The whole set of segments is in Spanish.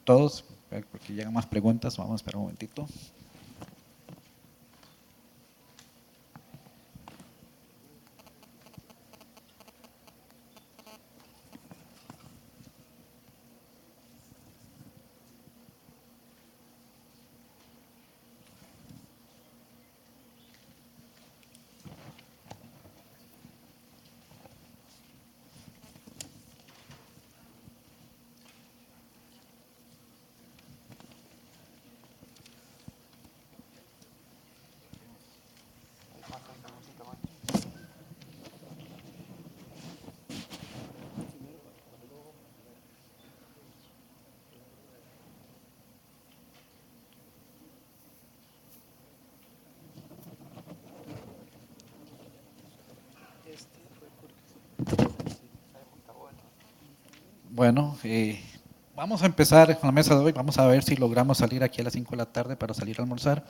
todos, porque llegan más preguntas. Vamos a esperar un momentito. Bueno, vamos a empezar con la mesa de hoy. Vamos a ver si logramos salir aquí a las 5 de la tarde para salir a almorzar.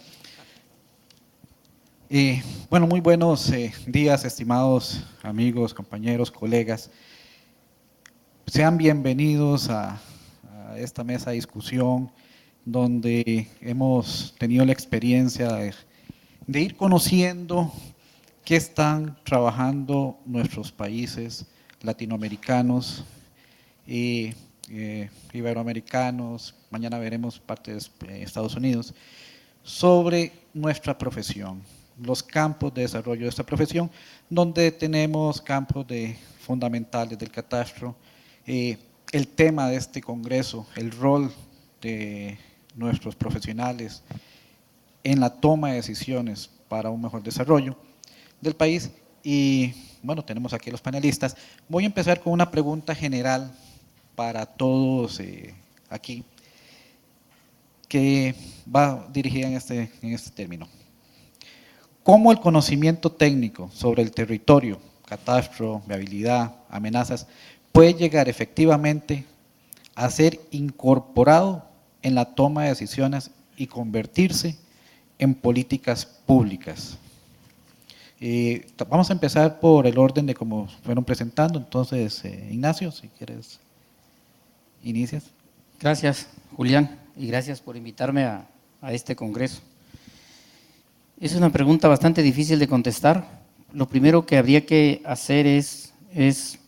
Bueno, muy buenos días, estimados amigos, compañeros, colegas. Sean bienvenidos a esta mesa de discusión donde hemos tenido la experiencia de ir conociendo qué están trabajando nuestros países latinoamericanos, iberoamericanos, mañana veremos partes de Estados Unidos, sobre nuestra profesión, los campos de desarrollo de esta profesión, donde tenemos campos fundamentales del catastro, el tema de este congreso, el rol de nuestros profesionales en la toma de decisiones para un mejor desarrollo del país. Y bueno, tenemos aquí a los panelistas. Voy a empezar con una pregunta general para todos aquí, que va dirigida en este término. ¿Cómo el conocimiento técnico sobre el territorio, catastro, viabilidad, amenazas, puede llegar efectivamente a ser incorporado en la toma de decisiones y convertirse en políticas públicas? Vamos a empezar por el orden de cómo fueron presentando. Entonces, Ignacio, si quieres, inicias. Gracias, Julián, y gracias por invitarme a este congreso. Es una pregunta bastante difícil de contestar. Lo primero que habría que hacer es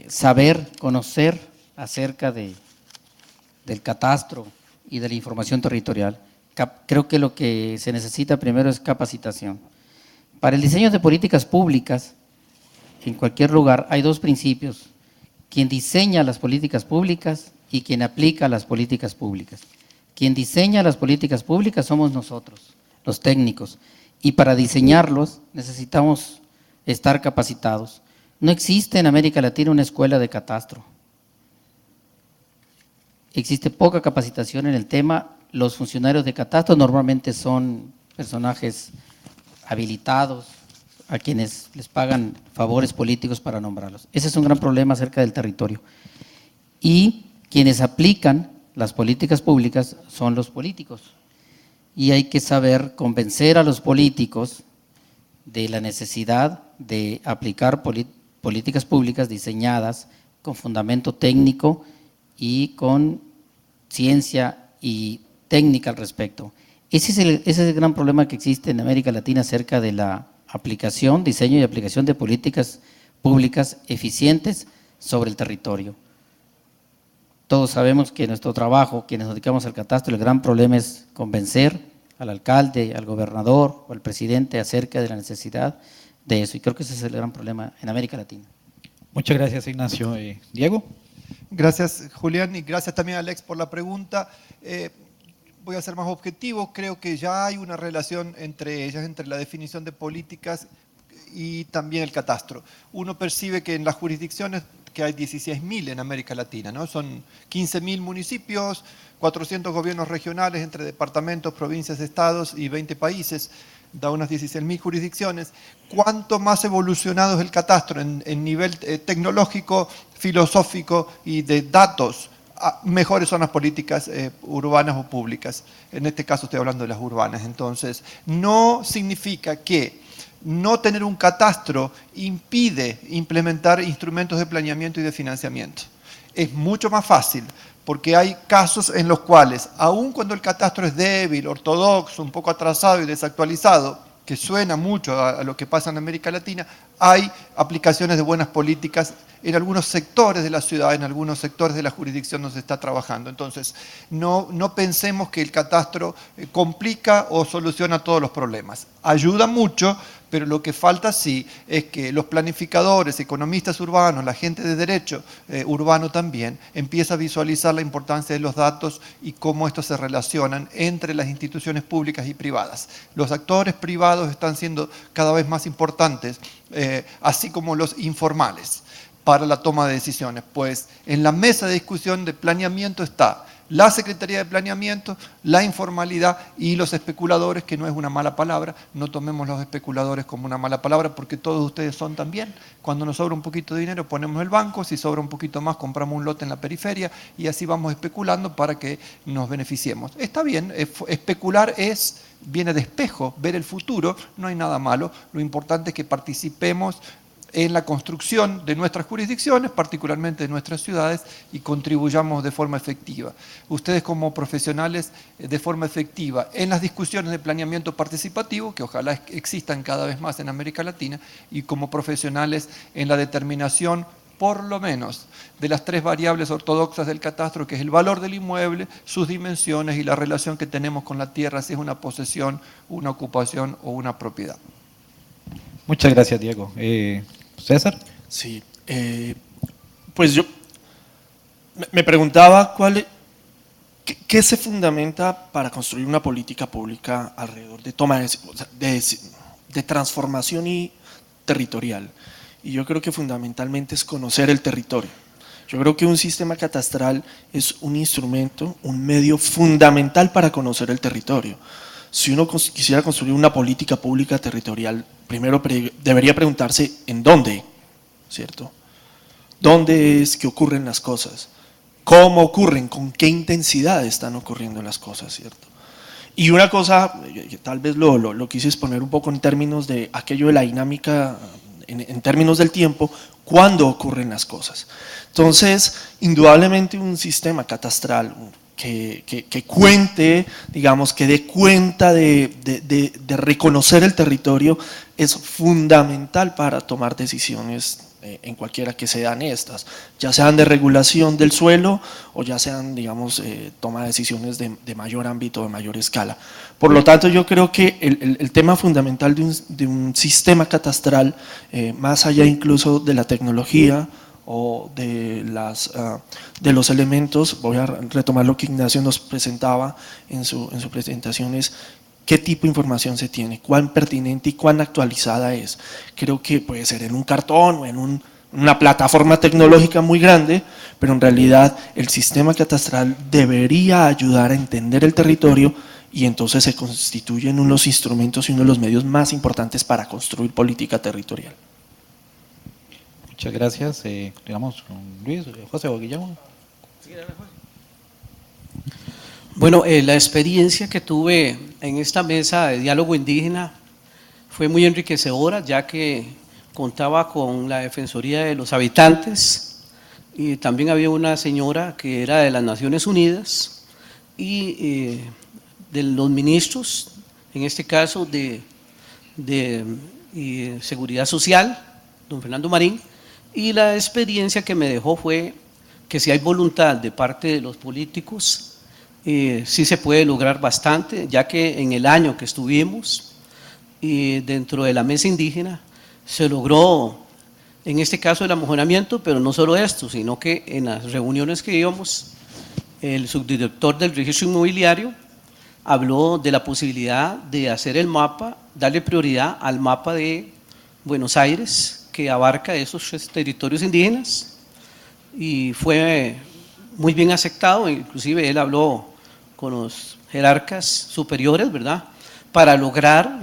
saber, conocer acerca del catastro y de la información territorial. Creo que lo que se necesita primero es capacitación. Para el diseño de políticas públicas, en cualquier lugar, hay dos principios: quien diseña las políticas públicas y quien aplica las políticas públicas. Quien diseña las políticas públicas somos nosotros, los técnicos, y para diseñarlos necesitamos estar capacitados. No existe en América Latina una escuela de catastro. Existe poca capacitación en el tema. Los funcionarios de catastro normalmente son personajes habilitados, a quienes les pagan favores políticos para nombrarlos. Ese es un gran problema acerca del territorio. Y quienes aplican las políticas públicas son los políticos. Y hay que saber convencer a los políticos de la necesidad de aplicar políticas públicas diseñadas con fundamento técnico y con ciencia y técnica al respecto. Ese es el gran problema que existe en América Latina acerca de la aplicación, diseño y aplicación de políticas públicas eficientes sobre el territorio. Todos sabemos que nuestro trabajo, quienes nos dedicamos al catastro, el gran problema es convencer al alcalde, al gobernador o al presidente acerca de la necesidad de eso, y creo que ese es el gran problema en América Latina. Muchas gracias, Ignacio. Diego. Gracias, Julián, y gracias también, Alex, por la pregunta. Voy a ser más objetivo. Creo que ya hay una relación entre ellas, entre la definición de políticas y también el catastro. Uno percibe que en las jurisdicciones, que hay 16.000 en América Latina, ¿no? Son 15.000 municipios, 400 gobiernos regionales entre departamentos, provincias, estados y 20 países, da unas 16.000 jurisdicciones. ¿Cuánto más evolucionado es el catastro en nivel tecnológico, filosófico y de datos? Mejores son las políticas urbanas o públicas. En este caso estoy hablando de las urbanas. Entonces, no significa que no tener un catastro impide implementar instrumentos de planeamiento y de financiamiento. Es mucho más fácil porque hay casos en los cuales, aun cuando el catastro es débil, ortodoxo, un poco atrasado y desactualizado, que suena mucho a lo que pasa en América Latina, hay aplicaciones de buenas políticas en algunos sectores de la ciudad, en algunos sectores de la jurisdicción donde se está trabajando. Entonces, no pensemos que el catastro complica o soluciona todos los problemas. Ayuda mucho, pero lo que falta sí es que los planificadores, economistas urbanos, la gente de derecho urbano también, empiece a visualizar la importancia de los datos y cómo estos se relacionan entre las instituciones públicas y privadas. Los actores privados están siendo cada vez más importantes, así como los informales, para la toma de decisiones, pues en la mesa de discusión de planeamiento está la Secretaría de Planeamiento, la informalidad y los especuladores, que no es una mala palabra, no tomemos los especuladores como una mala palabra, porque todos ustedes son también. Cuando nos sobra un poquito de dinero ponemos el banco, si sobra un poquito más compramos un lote en la periferia y así vamos especulando para que nos beneficiemos. Está bien, especular viene de espejo, ver el futuro, no hay nada malo, lo importante es que participemos en la construcción de nuestras jurisdicciones, particularmente de nuestras ciudades, y contribuyamos de forma efectiva. Ustedes como profesionales, de forma efectiva, en las discusiones de planeamiento participativo, que ojalá existan cada vez más en América Latina, y como profesionales en la determinación, por lo menos, de las 3 variables ortodoxas del catastro, que es el valor del inmueble, sus dimensiones y la relación que tenemos con la tierra, si es una posesión, una ocupación o una propiedad. Muchas gracias, Diego. César. Sí, pues yo me preguntaba qué se fundamenta para construir una política pública alrededor de toma de transformación y territorial. Y yo creo que fundamentalmente es conocer el territorio. Yo creo que un sistema catastral es un instrumento, un medio fundamental para conocer el territorio. Si uno quisiera construir una política pública territorial, primero debería preguntarse en dónde, ¿cierto? ¿Dónde es que ocurren las cosas? ¿Cómo ocurren? ¿Con qué intensidad están ocurriendo las cosas, ¿cierto? Y una cosa, tal vez lo quise exponer un poco en términos de aquello de la dinámica, en términos del tiempo, ¿cuándo ocurren las cosas? Entonces, indudablemente un sistema catastral que cuente, digamos, que dé cuenta de reconocer el territorio es fundamental para tomar decisiones en cualquiera que sean estas, ya sean de regulación del suelo o ya sean, digamos, toma de decisiones de mayor ámbito, de mayor escala. Por lo tanto, yo creo que el tema fundamental de un sistema catastral, más allá incluso de la tecnología o de los elementos, voy a retomar lo que Ignacio nos presentaba en su presentación, es qué tipo de información se tiene, cuán pertinente y cuán actualizada es. Creo que puede ser en un cartón o en una plataforma tecnológica muy grande, pero en realidad el sistema catastral debería ayudar a entender el territorio y entonces se constituyen uno de los instrumentos y uno de los medios más importantes para construir política territorial. Muchas gracias. Continuamos con Luis, José o Guillermo. Bueno, la experiencia que tuve en esta mesa de diálogo indígena fue muy enriquecedora, ya que contaba con la Defensoría de los Habitantes y también había una señora que era de las Naciones Unidas y de los ministros, en este caso de Seguridad Social, don Fernando Marín, y la experiencia que me dejó fue que si hay voluntad de parte de los políticos, sí se puede lograr bastante, ya que en el año que estuvimos dentro de la mesa indígena se logró, en este caso, el amejoramiento, pero no solo esto, sino que en las reuniones que íbamos, el subdirector del registro inmobiliario habló de la posibilidad de hacer el mapa, darle prioridad al mapa de Buenos Aires, que abarca esos territorios indígenas, y fue muy bien aceptado. Inclusive él habló con los jerarcas superiores, ¿verdad?, para lograr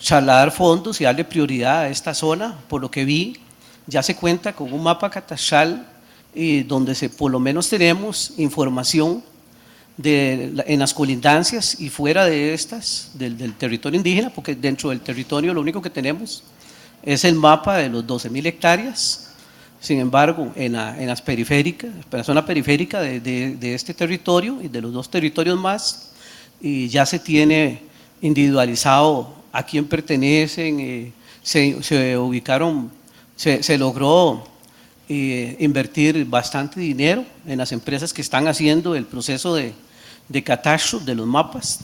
trasladar fondos y darle prioridad a esta zona. Por lo que vi, ya se cuenta con un mapa catastral donde por lo menos tenemos información en las colindancias y fuera de estas, del territorio indígena, porque dentro del territorio lo único que tenemos es el mapa de los 12.000 hectáreas Sin embargo, en las periféricas, en la zona periférica de este territorio y de los dos territorios más, y ya se tiene individualizado a quién pertenecen, se ubicaron, se logró invertir bastante dinero en las empresas que están haciendo el proceso de catastro de los mapas,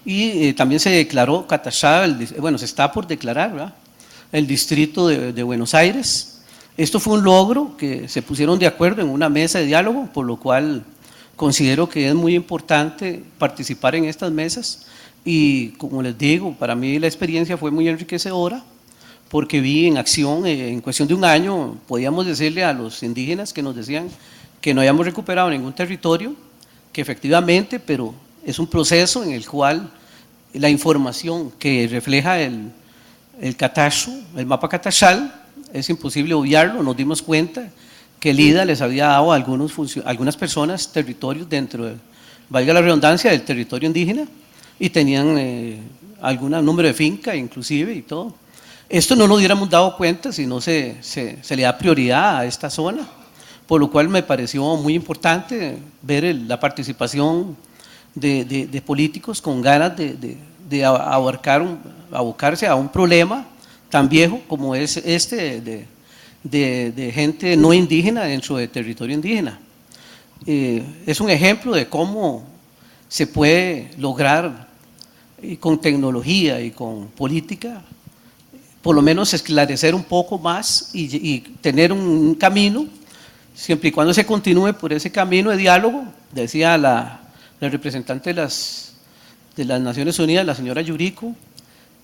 y también se declaró catastral, bueno, se está por declarar, ¿verdad?, el distrito de Buenos Aires. Esto fue un logro que se pusieron de acuerdo en una mesa de diálogo, por lo cual considero que es muy importante participar en estas mesas, y como les digo, para mí la experiencia fue muy enriquecedora, porque vi en acción, en cuestión de un año, podíamos decirle a los indígenas que nos decían que no habíamos recuperado ningún territorio, que efectivamente, pero es un proceso en el cual la información que refleja el catastro, el mapa catastral, es imposible obviarlo. Nos dimos cuenta que el IDA les había dado a algunas personas territorios dentro, valga la redundancia, del territorio indígena, y tenían algún número de finca inclusive y todo. Esto no nos hubiéramos dado cuenta si no se le da prioridad a esta zona, por lo cual me pareció muy importante ver la participación de políticos con ganas de abocarse a un problema tan viejo como es este de gente no indígena dentro del territorio indígena. Es un ejemplo de cómo se puede lograr con tecnología y con política, por lo menos esclarecer un poco más y tener un camino, siempre y cuando se continúe por ese camino de diálogo. Decía la representante de las Naciones Unidas, la señora Yuriko,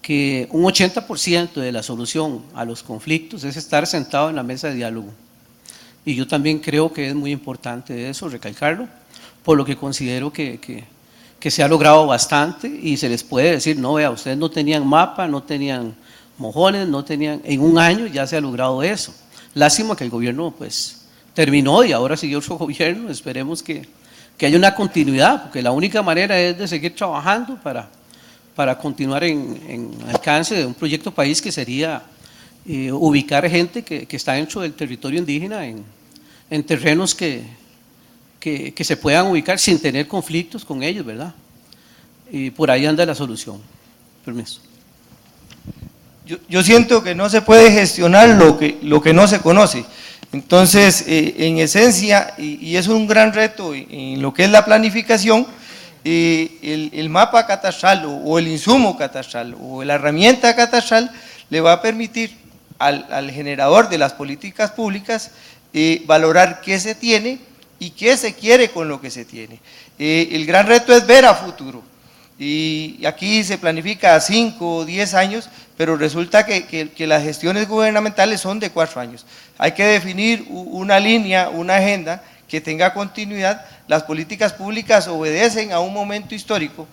que un 80% de la solución a los conflictos es estar sentado en la mesa de diálogo. Y yo también creo que es muy importante eso, recalcarlo, por lo que considero que se ha logrado bastante, y se les puede decir, no, vea, ustedes no tenían mapa, no tenían mojones, no tenían, en un año ya se ha logrado eso. Lástima que el gobierno pues terminó y ahora sigue otro gobierno. Esperemos que haya una continuidad, porque la única manera es de seguir trabajando para continuar en alcance de un proyecto país, que sería ubicar gente que está dentro del territorio indígena en terrenos que se puedan ubicar sin tener conflictos con ellos, ¿verdad? Y por ahí anda la solución. Permiso. Yo siento que no se puede gestionar lo que no se conoce. Entonces, en esencia, y es un gran reto en lo que es la planificación, el mapa catastral o el insumo catastral o la herramienta catastral le va a permitir al generador de las políticas públicas valorar qué se tiene y qué se quiere con lo que se tiene. El gran reto es ver a futuro, y aquí se planifica a 5 o 10 años, pero resulta que las gestiones gubernamentales son de 4 años. Hay que definir una línea, una agenda que tenga continuidad. Las políticas públicas obedecen a un momento histórico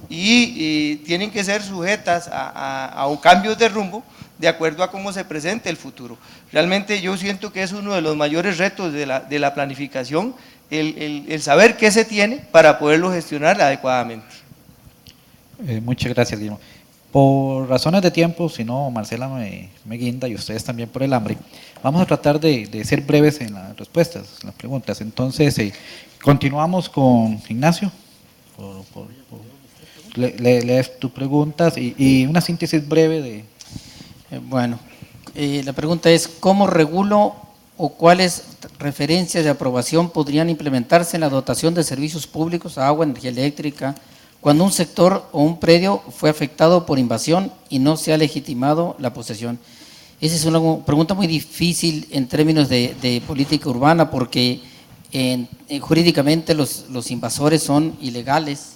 y tienen que ser sujetas a cambios de rumbo de acuerdo a cómo se presente el futuro. Realmente yo siento que es uno de los mayores retos de la planificación, el saber qué se tiene para poderlo gestionar adecuadamente. Muchas gracias, Guillermo. Por razones de tiempo, si no, Marcela me guinda, y ustedes también por el hambre, vamos a tratar de ser breves en las respuestas, en las preguntas. Entonces, continuamos con Ignacio. Lees tus preguntas y una síntesis breve de… Bueno, la pregunta es, ¿cómo regulo o cuáles referencias de aprobación podrían implementarse en la dotación de servicios públicos, agua, energía eléctrica, cuando un sector o un predio fue afectado por invasión y no se ha legitimado la posesión? Esa es una pregunta muy difícil en términos de política urbana, porque jurídicamente los invasores son ilegales,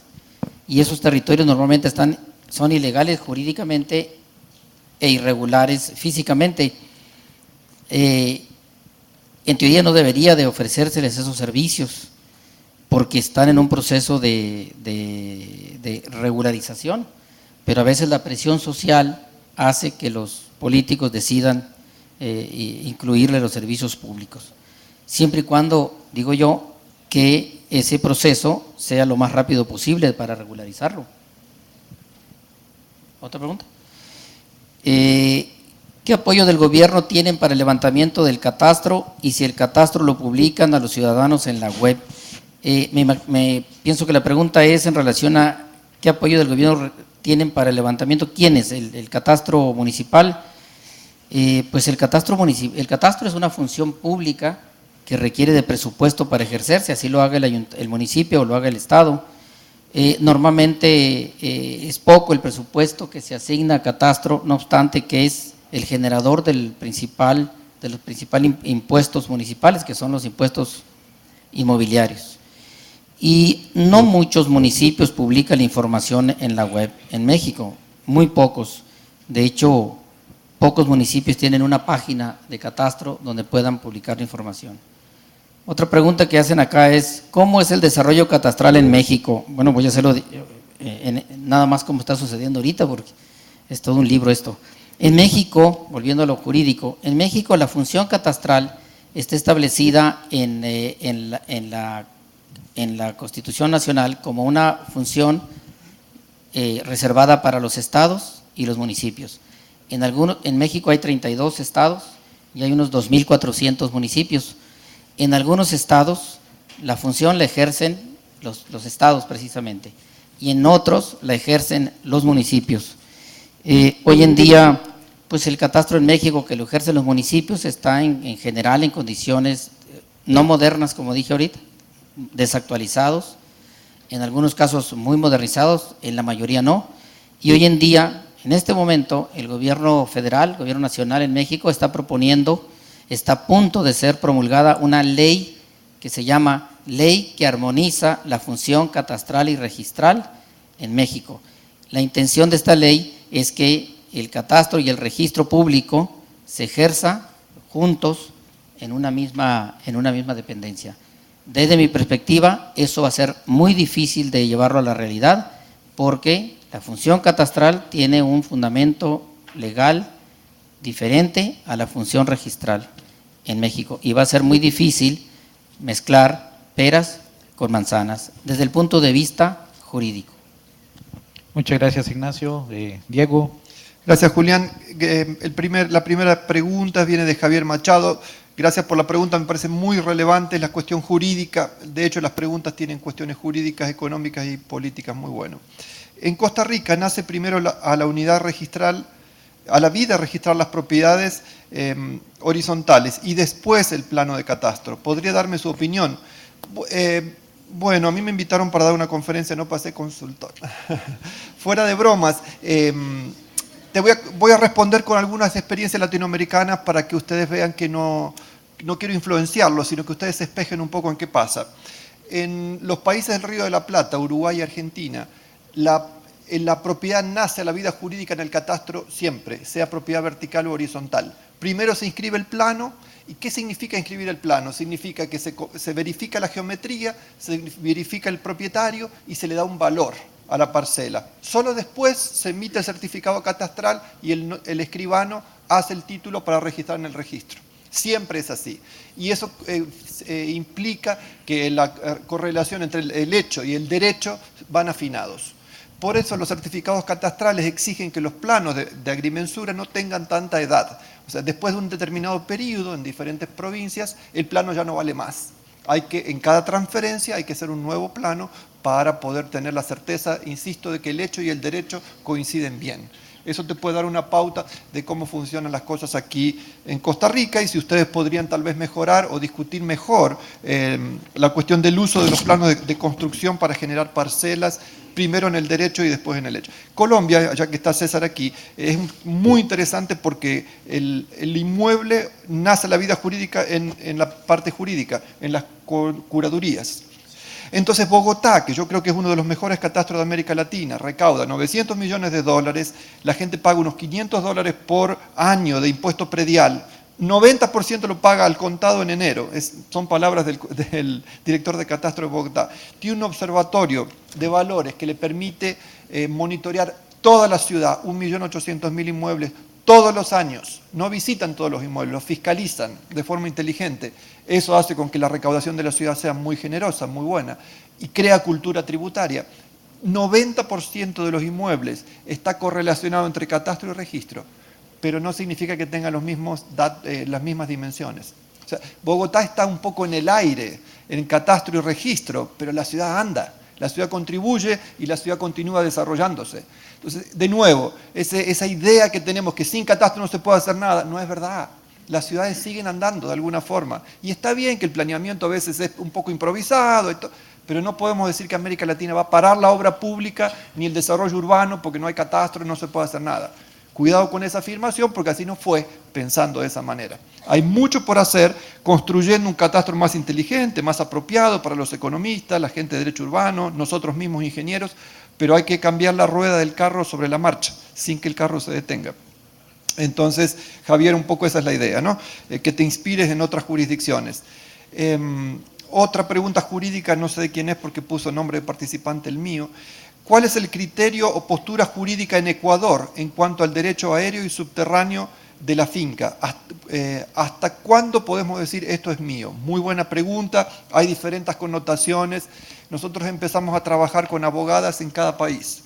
y esos territorios normalmente son ilegales jurídicamente e irregulares físicamente. En teoría no debería de ofrecérseles esos servicios, porque están en un proceso de regularización, pero a veces la presión social hace que los políticos decidan incluirle los servicios públicos, siempre y cuando, digo yo, que ese proceso sea lo más rápido posible para regularizarlo. ¿Otra pregunta? ¿Qué apoyo del gobierno tienen para el levantamiento del catastro y si el catastro lo publican a los ciudadanos en la web? Pienso que la pregunta es en relación a qué apoyo del gobierno tienen para el levantamiento. ¿Quién es? ¿El catastro municipal? Pues el catastro es una función pública que requiere de presupuesto para ejercerse, así lo haga el municipio o lo haga el Estado. Normalmente es poco el presupuesto que se asigna a catastro, no obstante que es el generador de los principales impuestos municipales, que son los impuestos inmobiliarios. Y no muchos municipios publican la información en la web en México, muy pocos. De hecho, pocos municipios tienen una página de catastro donde puedan publicar la información. Otra pregunta que hacen acá es, ¿cómo es el desarrollo catastral en México? Bueno, voy a hacerlo nada más como está sucediendo ahorita, porque es todo un libro esto. En México, volviendo a lo jurídico, en México la función catastral está establecida en la Constitución Nacional como una función reservada para los estados y los municipios. En México hay 32 estados y hay unos 2.400 municipios. En algunos estados la función la ejercen los estados precisamente y en otros la ejercen los municipios. Hoy en día, pues el catastro en México que lo ejercen los municipios está en general en condiciones no modernas, como dije ahorita, desactualizados, en algunos casos muy modernizados, en la mayoría no. Y hoy en día, en este momento, el gobierno federal, el gobierno nacional en México está a punto de ser promulgada una ley que se llama Ley que armoniza la función catastral y registral en México. La intención de esta ley es que el catastro y el registro público se ejerza juntos en una misma dependencia. Desde mi perspectiva, eso va a ser muy difícil de llevarlo a la realidad porque la función catastral tiene un fundamento legal diferente a la función registral en México y va a ser muy difícil mezclar peras con manzanas desde el punto de vista jurídico. Muchas gracias, Ignacio. Diego. Gracias, Julián. La primera pregunta viene de Javier Machado. Gracias por la pregunta, me parece muy relevante la cuestión jurídica. De hecho, las preguntas tienen cuestiones jurídicas, económicas y políticas muy bueno. En Costa Rica nace primero a la unidad registral, a la vida registrar las propiedades horizontales y después el plano de catastro. ¿Podría darme su opinión? Bueno, a mí me invitaron para dar una conferencia, no pasé consultor. Fuera de bromas, voy a responder con algunas experiencias latinoamericanas para que ustedes vean que no quiero influenciarlos, sino que ustedes se espejen un poco en qué pasa. En los países del Río de la Plata, Uruguay y Argentina, la propiedad nace a la vida jurídica en el catastro siempre, sea propiedad vertical o horizontal. Primero se inscribe el plano. ¿Y qué significa inscribir el plano? Significa que se verifica la geometría, se verifica el propietario y se le da un valor a la parcela. Solo después se emite el certificado catastral y el escribano hace el título para registrar en el registro. Siempre es así. Y eso implica que la correlación entre el hecho y el derecho van afinados. Por eso los certificados catastrales exigen que los planos de agrimensura no tengan tanta edad. O sea, después de un determinado periodo en diferentes provincias, el plano ya no vale más. En cada transferencia hay que hacer un nuevo plano para poder tener la certeza, insisto, de que el hecho y el derecho coinciden bien. Eso te puede dar una pauta de cómo funcionan las cosas aquí en Costa Rica y si ustedes podrían tal vez mejorar o discutir mejor la cuestión del uso de los planos de construcción para generar parcelas, primero en el derecho y después en el hecho. Colombia, ya que está César aquí, es muy interesante porque el inmueble nace la vida jurídica en la parte jurídica, en las curadurías. Entonces Bogotá, que yo creo que es uno de los mejores catastros de América Latina, recauda $900 millones, la gente paga unos $500 por año de impuesto predial, 90% lo paga al contado en enero, son palabras del director de catastro de Bogotá. Tiene un observatorio de valores que le permite monitorear toda la ciudad, 1.800.000 inmuebles, todos los años. No visitan todos los inmuebles, los fiscalizan de forma inteligente. Eso hace con que la recaudación de la ciudad sea muy generosa, muy buena, y crea cultura tributaria. 90% de los inmuebles está correlacionado entre catastro y registro. pero no significa que tenga las mismas dimensiones. O sea, Bogotá está un poco en el aire, en catastro y registro, pero la ciudad anda, la ciudad contribuye y la ciudad continúa desarrollándose. Entonces, de nuevo, esa idea que tenemos que sin catastro no se puede hacer nada, no es verdad. Las ciudades siguen andando de alguna forma. Y está bien que el planeamiento a veces es un poco improvisado, pero no podemos decir que América Latina va a parar la obra pública ni el desarrollo urbano porque no hay catastro y no se puede hacer nada. Cuidado con esa afirmación porque así no fue pensando de esa manera. Hay mucho por hacer construyendo un catastro más inteligente, más apropiado para los economistas, la gente de derecho urbano, nosotros mismos ingenieros, pero hay que cambiar la rueda del carro sobre la marcha, sin que el carro se detenga. Entonces, Javier, un poco esa es la idea, ¿no? Que te inspires en otras jurisdicciones. Otra pregunta jurídica, no sé de quién es porque puso nombre de participante el mío. ¿Cuál es el criterio o postura jurídica en Ecuador en cuanto al derecho aéreo y subterráneo de la finca? ¿Hasta cuándo podemos decir esto es mío? Muy buena pregunta, hay diferentes connotaciones. Nosotros empezamos a trabajar con abogadas en cada país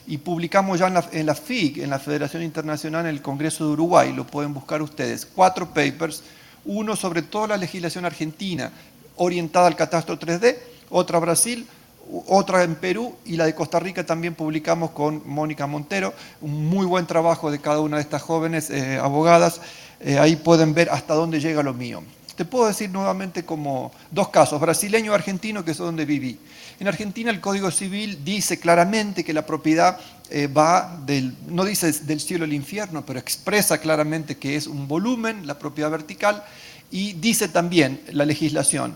y publicamos ya en la FIG, en la Federación Internacional, en el Congreso de Uruguay, lo pueden buscar ustedes, 4 papers, uno sobre toda la legislación argentina orientada al catastro 3D, otra Brasil, otra en Perú y la de Costa Rica también publicamos con Mónica Montero, un muy buen trabajo de cada una de estas jóvenes abogadas, ahí pueden ver hasta dónde llega lo mío. Te puedo decir nuevamente como 2 casos, brasileño y argentino, que es donde viví. En Argentina el Código Civil dice claramente que la propiedad va no dice del cielo al infierno, pero expresa claramente que es un volumen, la propiedad vertical, y dice también la legislación,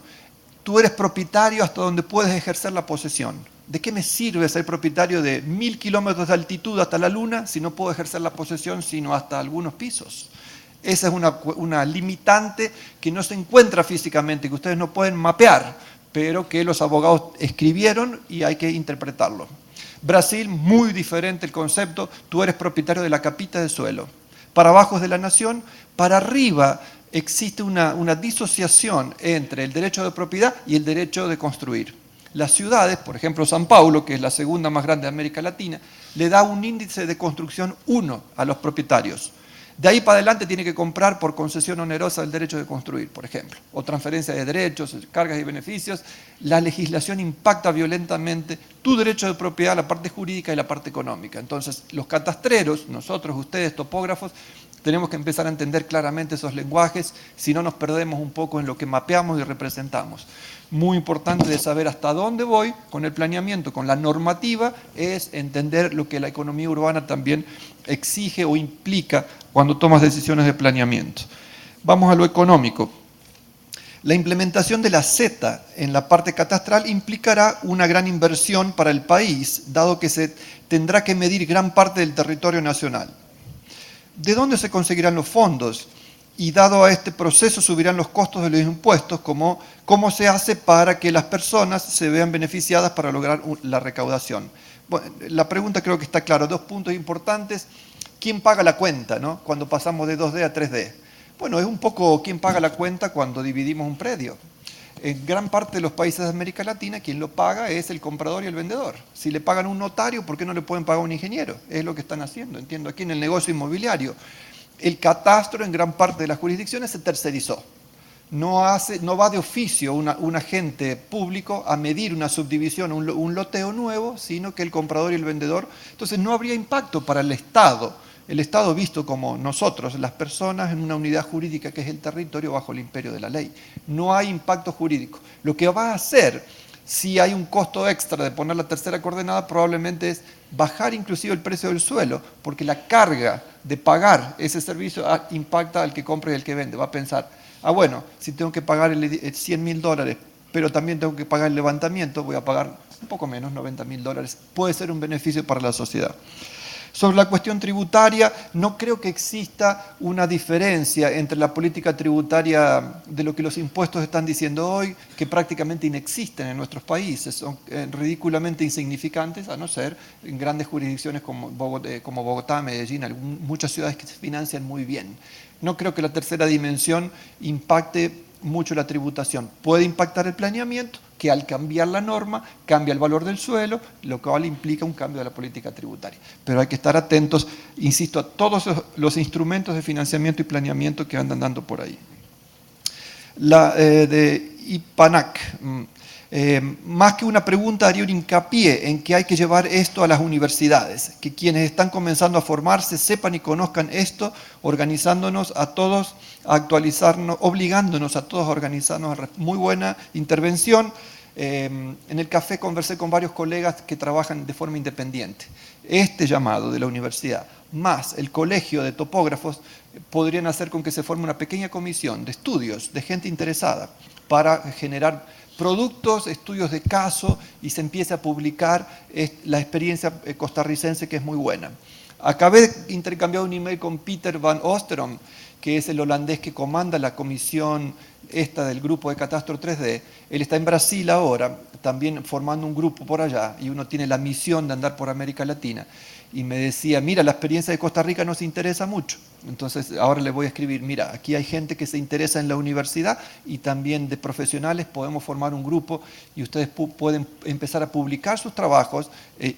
tú eres propietario hasta donde puedes ejercer la posesión. ¿De qué me sirve ser propietario de 1000 kilómetros de altitud hasta la luna si no puedo ejercer la posesión sino hasta algunos pisos? Esa es una limitante que no se encuentra físicamente, que ustedes no pueden mapear, pero que los abogados escribieron y hay que interpretarlo. Brasil, muy diferente el concepto, tú eres propietario de la capita del suelo. Para abajo es de la nación, para arriba existe una disociación entre el derecho de propiedad y el derecho de construir. Las ciudades, por ejemplo San Paulo, que es la segunda más grande de América Latina, le da un índice de construcción 1 a los propietarios. De ahí para adelante tiene que comprar por concesión onerosa el derecho de construir, por ejemplo, o transferencia de derechos, cargas y beneficios. La legislación impacta violentamente tu derecho de propiedad, la parte jurídica y la parte económica. Entonces, los catastreros, nosotros, ustedes, topógrafos, tenemos que empezar a entender claramente esos lenguajes, si no nos perdemos un poco en lo que mapeamos y representamos. Muy importante de saber hasta dónde voy con el planeamiento, con la normativa, es entender lo que la economía urbana también exige o implica cuando tomas decisiones de planeamiento. Vamos a lo económico. La implementación de la Z en la parte catastral implicará una gran inversión para el país, dado que se tendrá que medir gran parte del territorio nacional. ¿De dónde se conseguirán los fondos? Y dado a este proceso subirán los costos de los impuestos, ¿cómo se hace para que las personas se vean beneficiadas para lograr la recaudación? Bueno, la pregunta creo que está clara, 2 puntos importantes. ¿Quién paga la cuenta, ¿no? Cuando pasamos de 2D a 3D? Bueno, es un poco quién paga la cuenta cuando dividimos un predio. En gran parte de los países de América Latina, quien lo paga es el comprador y el vendedor. Si le pagan a un notario, ¿por qué no le pueden pagar a un ingeniero? Es lo que están haciendo, entiendo, aquí en el negocio inmobiliario. El catastro en gran parte de las jurisdicciones se tercerizó. No va de oficio un agente público a medir una subdivisión, un loteo nuevo, sino que el comprador y el vendedor. Entonces no habría impacto para el Estado visto como nosotros, las personas, en una unidad jurídica que es el territorio bajo el imperio de la ley. No hay impacto jurídico. Lo que va a hacer, si hay un costo extra de poner la tercera coordenada, probablemente es bajar inclusive el precio del suelo, porque la carga de pagar ese servicio impacta al que compra y al que vende. Va a pensar, bueno, si tengo que pagar $100.000, pero también tengo que pagar el levantamiento, voy a pagar un poco menos, $90.000. Puede ser un beneficio para la sociedad. Sobre la cuestión tributaria, no creo que exista una diferencia entre la política tributaria de lo que los impuestos están diciendo hoy, que prácticamente inexisten en nuestros países, son ridículamente insignificantes, a no ser en grandes jurisdicciones como Bogotá, Medellín, muchas ciudades que se financian muy bien. No creo que la tercera dimensión impacte mucho la tributación. Puede impactar el planeamiento, que al cambiar la norma cambia el valor del suelo, lo cual implica un cambio de la política tributaria. Pero hay que estar atentos, insisto, a todos los instrumentos de financiamiento y planeamiento que andan dando por ahí. La de IPANAC. Más que una pregunta, haría un hincapié en que hay que llevar esto a las universidades, que quienes están comenzando a formarse sepan y conozcan esto, organizándonos a todos a actualizarnos, obligándonos a todos a organizarnos. Muy buena intervención. En el café conversé con varios colegas que trabajan de forma independiente. Este llamado de la universidad, más el colegio de topógrafos, podrían hacer con que se forme una pequeña comisión de estudios, de gente interesada, para generar productos, estudios de caso, y se empiece a publicar la experiencia costarricense, que es muy buena. Acabé de intercambiar un email con Peter van Oosterom, que es el holandés que comanda la comisión esta del grupo de Catastro 3D. Él está en Brasil ahora, también formando un grupo por allá, y uno tiene la misión de andar por América Latina. Y me decía, mira, la experiencia de Costa Rica nos interesa mucho. Entonces ahora le voy a escribir, mira, aquí hay gente que se interesa en la universidad y también de profesionales, podemos formar un grupo y ustedes pueden empezar a publicar sus trabajos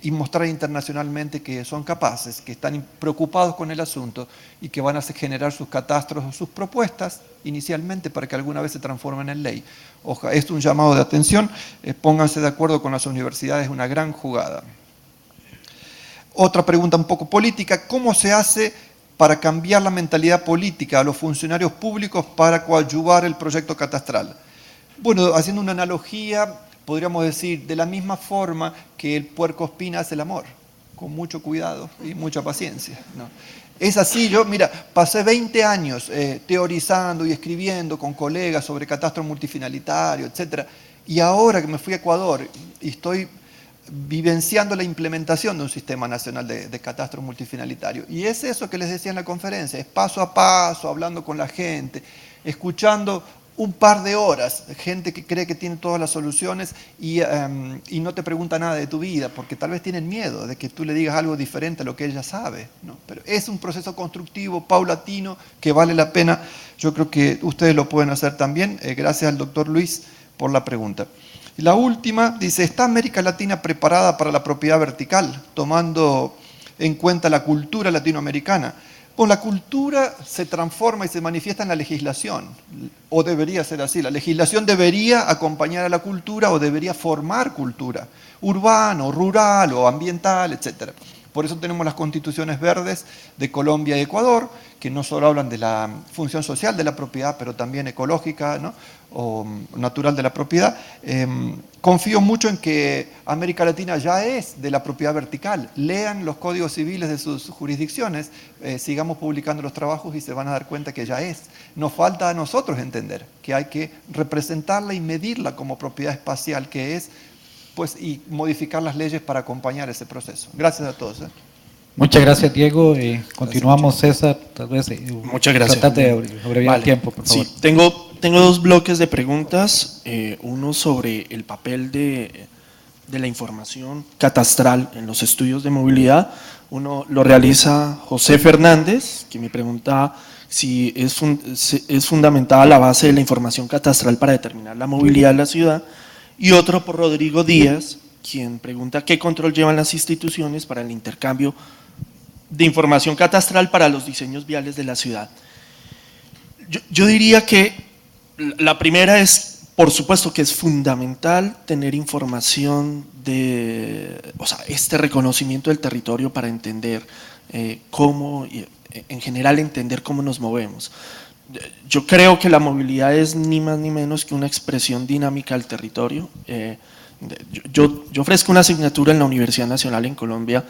y mostrar internacionalmente que son capaces, que están preocupados con el asunto y que van a generar sus catastros o sus propuestas inicialmente para que alguna vez se transformen en ley. Esto es un llamado de atención, pónganse de acuerdo con las universidades, es una gran jugada. Otra pregunta un poco política, ¿cómo se hace para cambiar la mentalidad política a los funcionarios públicos para coadyuvar el proyecto catastral? Bueno, haciendo una analogía, podríamos decir, de la misma forma que el puercoespín hace el amor, con mucho cuidado y mucha paciencia, ¿no? Es así, yo, mira, pasé 20 años teorizando y escribiendo con colegas sobre catastro multifinalitario, etc. Y ahora que me fui a Ecuador y estoy vivenciando la implementación de un sistema nacional de catastro multifinalitario. Y es eso que les decía en la conferencia, es paso a paso, hablando con la gente, escuchando un par de horas, gente que cree que tiene todas las soluciones y no te pregunta nada de tu vida, porque tal vez tienen miedo de que tú le digas algo diferente a lo que ella sabe, ¿no? Pero es un proceso constructivo, paulatino, que vale la pena. Yo creo que ustedes lo pueden hacer también. Gracias al doctor Luis por la pregunta. Y la última dice, ¿está América Latina preparada para la propiedad vertical, tomando en cuenta la cultura latinoamericana? Pues la cultura se transforma y se manifiesta en la legislación, o debería ser así. La legislación debería acompañar a la cultura o debería formar cultura, urbano, rural o ambiental, etc. Por eso tenemos las constituciones verdes de Colombia y Ecuador, que no solo hablan de la función social de la propiedad, pero también ecológica, ¿no? O natural de la propiedad. Confío mucho en que América Latina ya es de la propiedad vertical. Lean los códigos civiles de sus jurisdicciones, sigamos publicando los trabajos y se van a dar cuenta que ya es. Nos falta a nosotros entender que hay que representarla y medirla como propiedad espacial que es, pues, y modificar las leyes para acompañar ese proceso. Gracias a todos. Muchas gracias, Diego. Continuamos, César. Tal vez, muchas gracias. Tratar de abreviar el tiempo, por favor. Sí, tengo dos bloques de preguntas. Uno sobre el papel de la información catastral en los estudios de movilidad. Uno lo realiza José Fernández, que me pregunta si es fundamentada la base de la información catastral para determinar la movilidad de la ciudad. Y otro por Rodrigo Díaz, quien pregunta qué control llevan las instituciones para el intercambio de información catastral para los diseños viales de la ciudad. Yo diría que la primera es, por supuesto que es fundamental tener información este reconocimiento del territorio para entender cómo, en general entender cómo nos movemos. Yo creo que la movilidad es ni más ni menos que una expresión dinámica del territorio. Yo ofrezco una asignatura en la Universidad Nacional en Colombia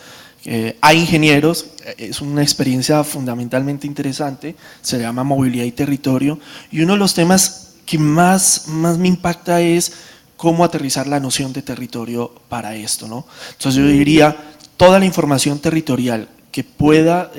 a ingenieros, es una experiencia fundamentalmente interesante, se llama movilidad y territorio, y uno de los temas que más me impacta es cómo aterrizar la noción de territorio para esto, ¿no? Entonces yo diría, toda la información territorial que pueda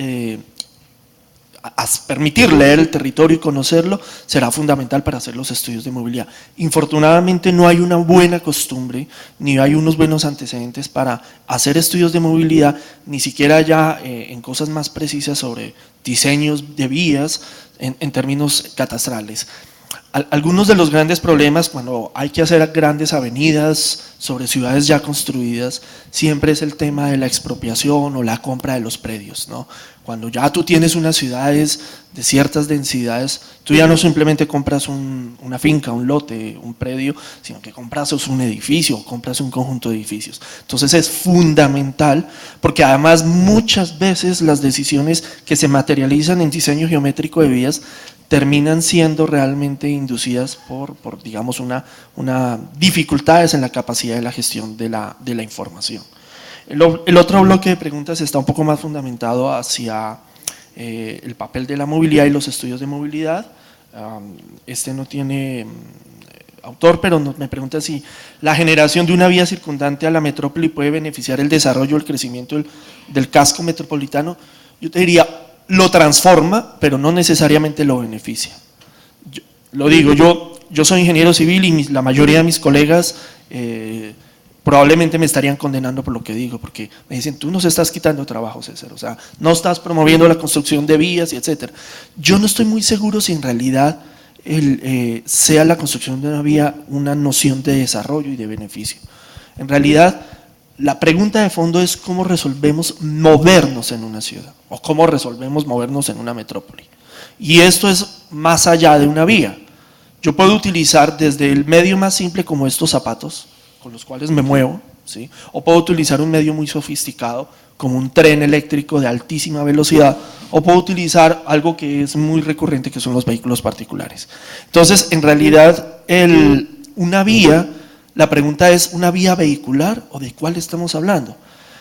permitir leer el territorio y conocerlo será fundamental para hacer los estudios de movilidad. Infortunadamente no hay una buena costumbre, ni hay unos buenos antecedentes para hacer estudios de movilidad, ni siquiera ya en cosas más precisas sobre diseños de vías en términos catastrales. algunos de los grandes problemas cuando hay que hacer grandes avenidas sobre ciudades ya construidas, siempre es el tema de la expropiación o la compra de los predios, ¿no? Cuando ya tú tienes unas ciudades de ciertas densidades, tú ya no simplemente compras una finca, un lote, un predio, sino que compras un edificio, compras un conjunto de edificios. Entonces es fundamental, porque además muchas veces las decisiones que se materializan en diseño geométrico de vías terminan siendo realmente inducidas por digamos, dificultades en la capacidad de la gestión de la información. El otro bloque de preguntas está un poco más fundamentado hacia el papel de la movilidad y los estudios de movilidad. Este no tiene autor, pero me pregunta si la generación de una vía circundante a la metrópoli puede beneficiar el desarrollo, el crecimiento del casco metropolitano. Yo te diría, lo transforma, pero no necesariamente lo beneficia. Yo soy ingeniero civil y la mayoría de mis colegas probablemente me estarían condenando por lo que digo, porque me dicen, tú nos estás quitando trabajo, César, o sea, no estás promoviendo la construcción de vías y etcétera. Yo no estoy muy seguro si en realidad sea la construcción de una vía una noción de desarrollo y de beneficio. En realidad, la pregunta de fondo es cómo resolvemos movernos en una ciudad o cómo resolvemos movernos en una metrópoli. Y esto es más allá de una vía. Yo puedo utilizar desde el medio más simple como estos zapatos, con los cuales me muevo, ¿sí? O puedo utilizar un medio muy sofisticado como un tren eléctrico de altísima velocidad, o puedo utilizar algo que es muy recurrente, que son los vehículos particulares. Entonces, en realidad, una vía, la pregunta es, ¿una vía vehicular o de cuál estamos hablando?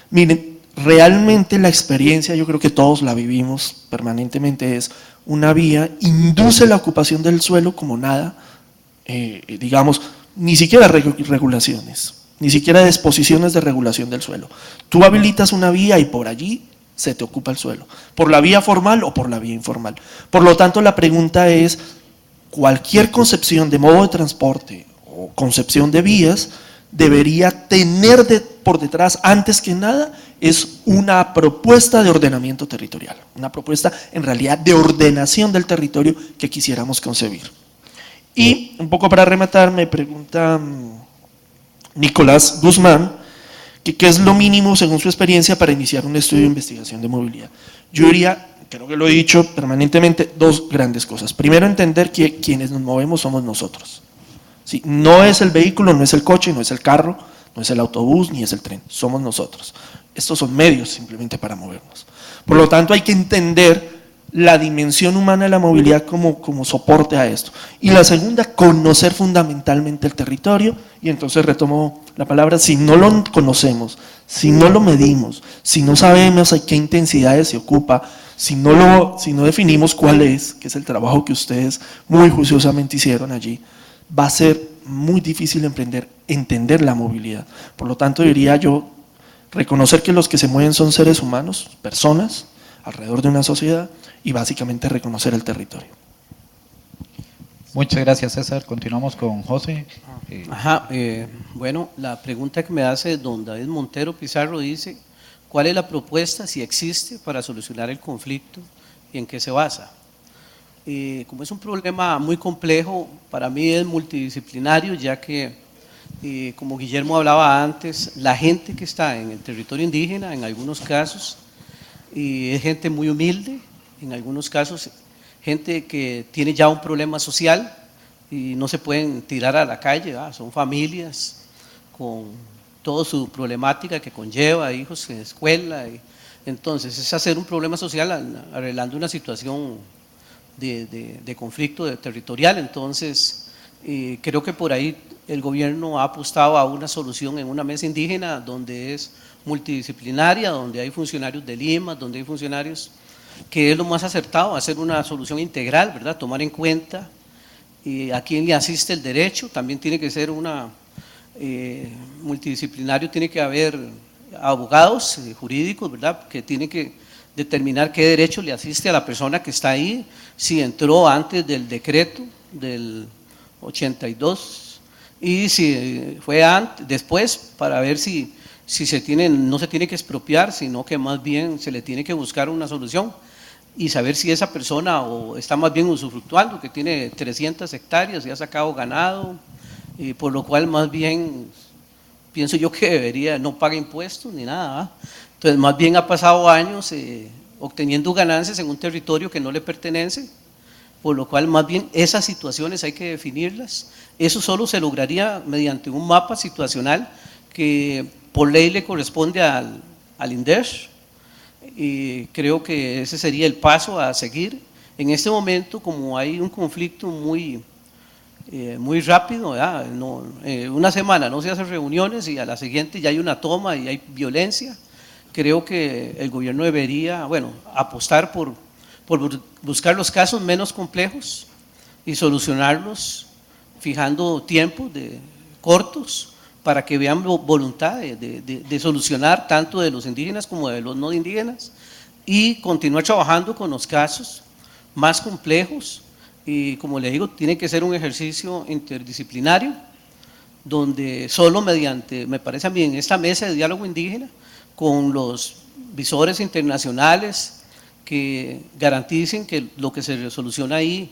Miren, realmente la experiencia, yo creo que todos la vivimos permanentemente, es una vía induce la ocupación del suelo como nada, digamos, ni siquiera regulaciones, ni siquiera disposiciones de regulación del suelo. Tú habilitas una vía y por allí se te ocupa el suelo, por la vía formal o por la vía informal. Por lo tanto, la pregunta es, cualquier concepción de modo de transporte o concepción de vías debería tener por detrás, antes que nada, es una propuesta de ordenamiento territorial, una propuesta en realidad de ordenación del territorio que quisiéramos concebir. Y un poco para rematar, me pregunta Nicolás Guzmán, que qué es lo mínimo según su experiencia para iniciar un estudio de investigación de movilidad. Yo diría, creo que lo he dicho permanentemente, dos grandes cosas. Primero, entender que quienes nos movemos somos nosotros. ¿Sí? No es el vehículo, no es el coche, no es el carro, no es el autobús, ni es el tren, somos nosotros. Estos son medios simplemente para movernos. Por lo tanto, hay que entender la dimensión humana de la movilidad como soporte a esto. Y la segunda, conocer fundamentalmente el territorio, y entonces retomo la palabra, si no lo conocemos, si no lo medimos, si no sabemos a qué intensidades se ocupa, si no definimos cuál es, que es el trabajo que ustedes muy juiciosamente hicieron allí, va a ser muy difícil entender la movilidad. Por lo tanto, diría yo, reconocer que los que se mueven son seres humanos, personas, alrededor de una sociedad, y básicamente reconocer el territorio. Muchas gracias, César. Continuamos con José. Bueno, la pregunta que me hace don David Montero Pizarro dice, ¿cuál es la propuesta, si existe, para solucionar el conflicto y en qué se basa? Como es un problema muy complejo, para mí es multidisciplinario, ya que, como Guillermo hablaba antes, la gente que está en el territorio indígena, en algunos casos, es gente muy humilde, en algunos casos, gente que tiene ya un problema social y no se pueden tirar a la calle, son familias con toda su problemática que conlleva, hijos en escuela, entonces es hacer un problema social arreglando una situación de conflicto territorial. Entonces creo que por ahí el gobierno ha apostado a una solución en una mesa indígena donde es multidisciplinaria, donde hay funcionarios de Lima, donde hay funcionarios, que es lo más acertado, hacer una solución integral, ¿verdad? Tomar en cuenta a quién le asiste el derecho, también tiene que ser multidisciplinario, tiene que haber abogados jurídicos, ¿verdad? Que tienen que determinar qué derecho le asiste a la persona que está ahí, si entró antes del decreto del 82 y si fue después, para ver si no se tiene que expropiar, sino que más bien se le tiene que buscar una solución. y saber si esa persona o está más bien usufructuando, que tiene 300 hectáreas y ha sacado ganado, y por lo cual más bien pienso yo que debería, no paga impuestos ni nada, ¿va? Entonces más bien ha pasado años obteniendo ganancias en un territorio que no le pertenece, por lo cual más bien esas situaciones hay que definirlas. Eso solo se lograría mediante un mapa situacional que por ley le corresponde al INDER, y creo que ese sería el paso a seguir. En este momento, como hay un conflicto muy rápido, no, una semana no se hacen reuniones y a la siguiente ya hay una toma y hay violencia, creo que el gobierno debería, bueno, apostar por buscar los casos menos complejos y solucionarlos fijando tiempos cortos para que vean voluntad de solucionar tanto de los indígenas como de los no indígenas, y continuar trabajando con los casos más complejos. Y como le digo, tiene que ser un ejercicio interdisciplinario, donde solo mediante, me parece a mí, en esta mesa de diálogo indígena, con los visores internacionales que garanticen que lo que se resoluciona ahí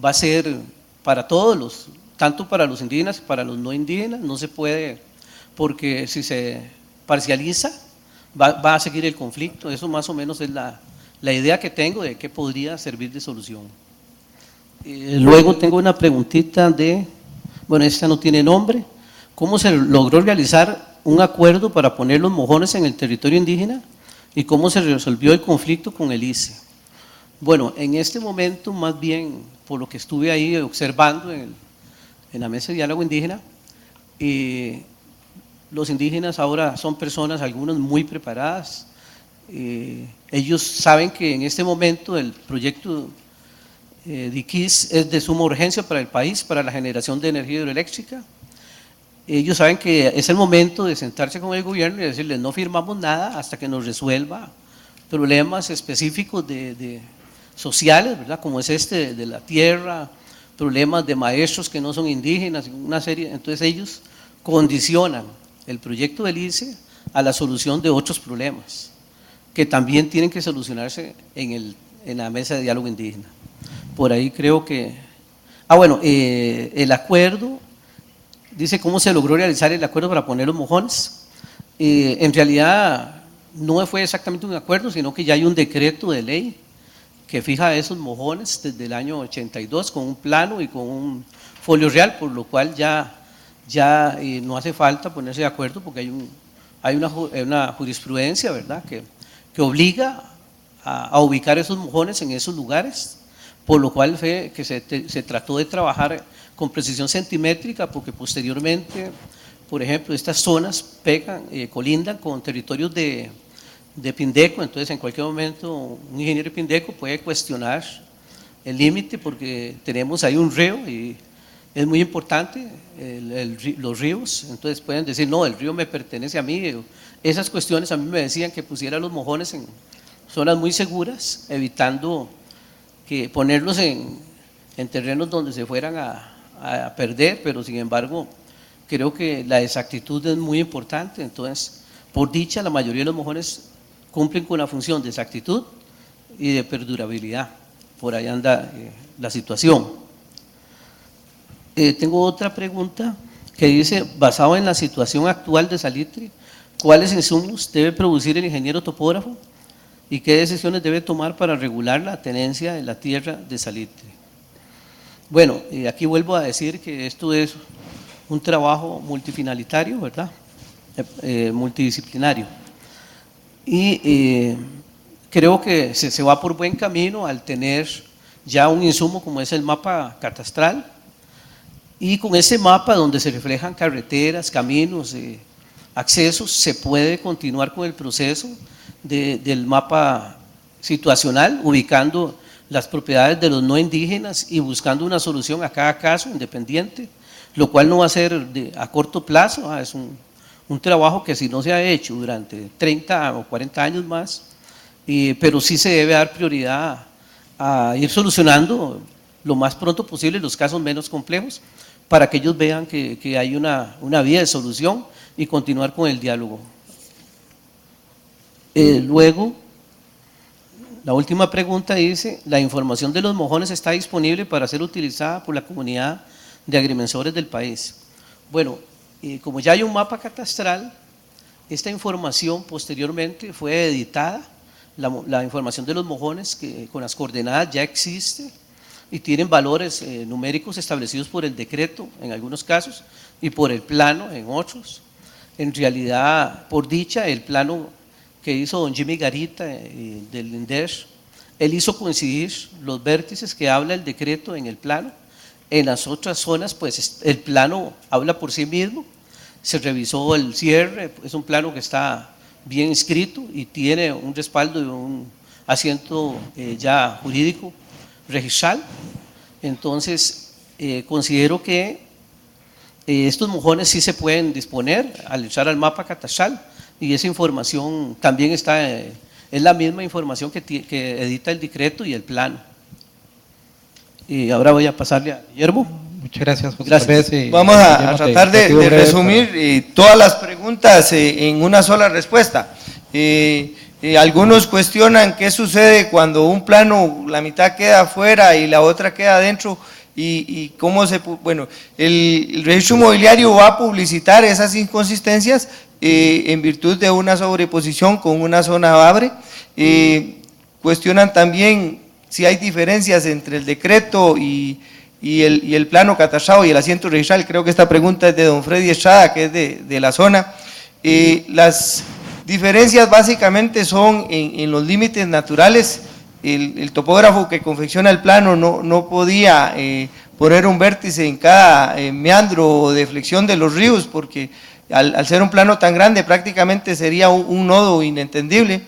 va a ser para todos tanto para los indígenas como para los no indígenas. No se puede, porque si se parcializa va a seguir el conflicto. Eso más o menos es la idea que tengo de qué podría servir de solución. Luego tengo una preguntita bueno, esta no tiene nombre. ¿Cómo se logró realizar un acuerdo para poner los mojones en el territorio indígena y cómo se resolvió el conflicto con el ICE? Bueno, en este momento, más bien, por lo que estuve ahí observando en la mesa de diálogo indígena, los indígenas ahora son personas, algunas muy preparadas. Ellos saben que en este momento el proyecto de Iquiz es de suma urgencia para el país, para la generación de energía hidroeléctrica. Ellos saben que es el momento de sentarse con el gobierno y decirles: no firmamos nada hasta que nos resuelva problemas específicos sociales, ¿verdad? Como es de la tierra, problemas de maestros que no son indígenas, una serie. Entonces ellos condicionan el proyecto del ICE a la solución de otros problemas que también tienen que solucionarse en la mesa de diálogo indígena. Por ahí creo que… bueno, el acuerdo, dice cómo se logró realizar el acuerdo para poner los mojones. En realidad no fue exactamente un acuerdo, sino que ya hay un decreto de ley que fija esos mojones desde el año 82 con un plano y con un folio real, por lo cual ya no hace falta ponerse de acuerdo, porque hay una jurisprudencia, ¿verdad?, que obliga a ubicar esos mojones en esos lugares, por lo cual fue que se trató de trabajar con precisión centimétrica, porque posteriormente, por ejemplo, estas zonas colindan con territorios de Pindeco. Entonces en cualquier momento un ingeniero de Pindeco puede cuestionar el límite, porque tenemos ahí un río y es muy importante los ríos. Entonces pueden decir: no, el río me pertenece a mí. Esas cuestiones a mí me decían que pusiera los mojones en zonas muy seguras, evitando que ponerlos en terrenos donde se fueran a perder, pero sin embargo creo que la exactitud es muy importante. Entonces, por dicha, la mayoría de los mojones cumplen con la función de exactitud y de perdurabilidad. Por ahí anda la situación. Tengo otra pregunta que dice: basado en la situación actual de Salitre, ¿cuáles insumos debe producir el ingeniero topógrafo y qué decisiones debe tomar para regular la tenencia de la tierra de Salitre? Bueno, aquí vuelvo a decir que esto es un trabajo multifinalitario, ¿verdad?, multidisciplinario, y creo que se va por buen camino al tener ya un insumo como es el mapa catastral, y con ese mapa donde se reflejan carreteras, caminos, accesos, se puede continuar con el proceso del mapa situacional, ubicando las propiedades de los no indígenas y buscando una solución a cada caso independiente, lo cual no va a ser a corto plazo. Es un trabajo que si no se ha hecho durante 30 o 40 años más, pero sí se debe dar prioridad a ir solucionando lo más pronto posible los casos menos complejos, para que ellos vean que hay una vía de solución y continuar con el diálogo. Luego, La última pregunta dice, ¿la información de los mojones está disponible para ser utilizada por la comunidad de agrimensores del país? Bueno, como ya hay un mapa catastral, esta información posteriormente fue editada, la información de los mojones con las coordenadas ya existe y tienen valores numéricos establecidos por el decreto en algunos casos y por el plano en otros. En realidad, por dicha, el plano que hizo don Jimmy Garita del INDER, él hizo coincidir los vértices que habla el decreto en el plano. En las otras zonas, pues el plano habla por sí mismo. Se revisó el cierre, es un plano que está bien inscrito y tiene un respaldo y un asiento ya jurídico registral. Entonces, considero que estos mojones sí se pueden disponer al echar al mapa catastral y esa información también está, es la misma información que edita el decreto y el plano. Y ahora voy a pasarle a Guillermo. Muchas gracias, José. Gracias. Tal vez, Vamos a Guillermo, tratar te pido de breve resumir todas las preguntas en una sola respuesta. Algunos cuestionan qué sucede cuando un plano, la mitad queda afuera y la otra queda adentro, y cómo se… Bueno, el registro inmobiliario va a publicitar esas inconsistencias en virtud de una sobreposición con una zona abre. Cuestionan también si hay diferencias entre el decreto y el plano catastrado y el asiento registral. Creo que esta pregunta es de don Freddy Estrada, que es de la zona. Las diferencias básicamente son en los límites naturales. El topógrafo que confecciona el plano no podía poner un vértice en cada meandro o deflexión de los ríos, porque al ser un plano tan grande prácticamente sería un nodo inentendible.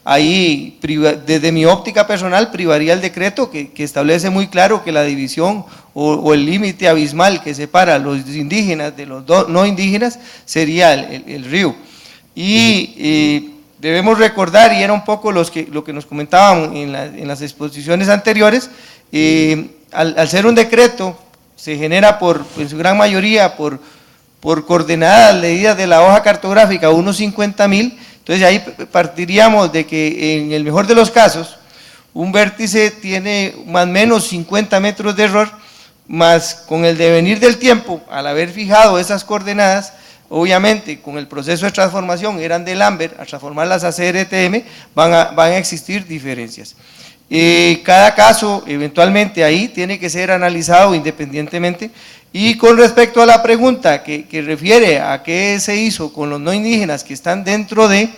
Ahí, desde mi óptica personal, privaría el decreto que establece muy claro que la división o el límite abismal que separa a los indígenas de los no indígenas sería el río. Y debemos recordar, y era un poco lo que nos comentaban en las exposiciones anteriores, al ser un decreto, se genera en su gran mayoría por coordenadas leídas de la hoja cartográfica, unos 50.000. Entonces ahí partiríamos de que en el mejor de los casos, un vértice tiene más o menos 50 metros de error, más con el devenir del tiempo, al haber fijado esas coordenadas, obviamente con el proceso de transformación, eran de Lambert, al transformarlas a CRTM, van a existir diferencias. Cada caso, eventualmente ahí, tiene que ser analizado independientemente. Y con respecto a la pregunta que refiere a qué se hizo con los no indígenas que están dentro de,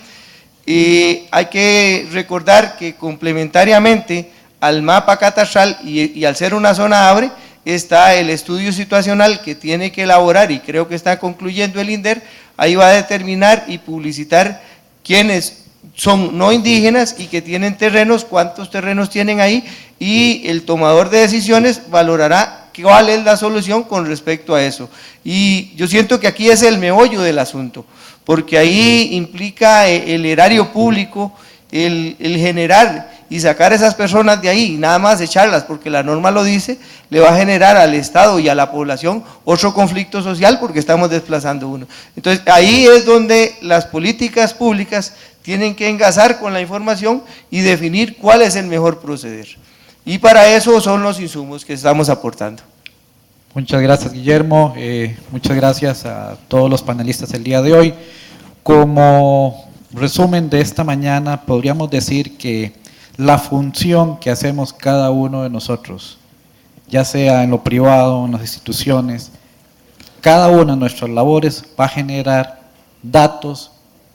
hay que recordar que complementariamente al mapa catastral y al ser una zona abre, está el estudio situacional que tiene que elaborar, y creo que está concluyendo el INDER. Ahí va a determinar y publicitar quiénes son no indígenas y que tienen terrenos, cuántos terrenos tienen ahí, y el tomador de decisiones valorará cuál es la solución con respecto a eso. Y yo siento que aquí es el meollo del asunto, porque ahí implica el erario público, el generar y sacar a esas personas de ahí, y nada más echarlas, porque la norma lo dice, le va a generar al Estado y a la población otro conflicto social, porque estamos desplazando uno. Entonces ahí es donde las políticas públicas tienen que engasar con la información y definir cuál es el mejor proceder. Y para eso son los insumos que estamos aportando. Muchas gracias, Guillermo. Muchas gracias a todos los panelistas el día de hoy. Como resumen de esta mañana, podríamos decir que la función que hacemos cada uno de nosotros, ya sea en lo privado, en las instituciones, cada una de nuestras labores va a generar datos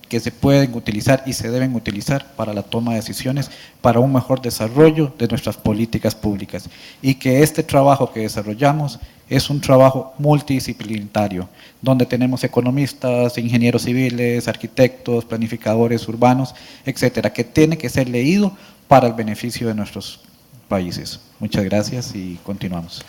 que se pueden utilizar y se deben utilizar para la toma de decisiones, para un mejor desarrollo de nuestras políticas públicas, y que este trabajo que desarrollamos es un trabajo multidisciplinario, donde tenemos economistas, ingenieros civiles, arquitectos, planificadores urbanos, etcétera, que tiene que ser leído para el beneficio de nuestros países. Muchas gracias y continuamos.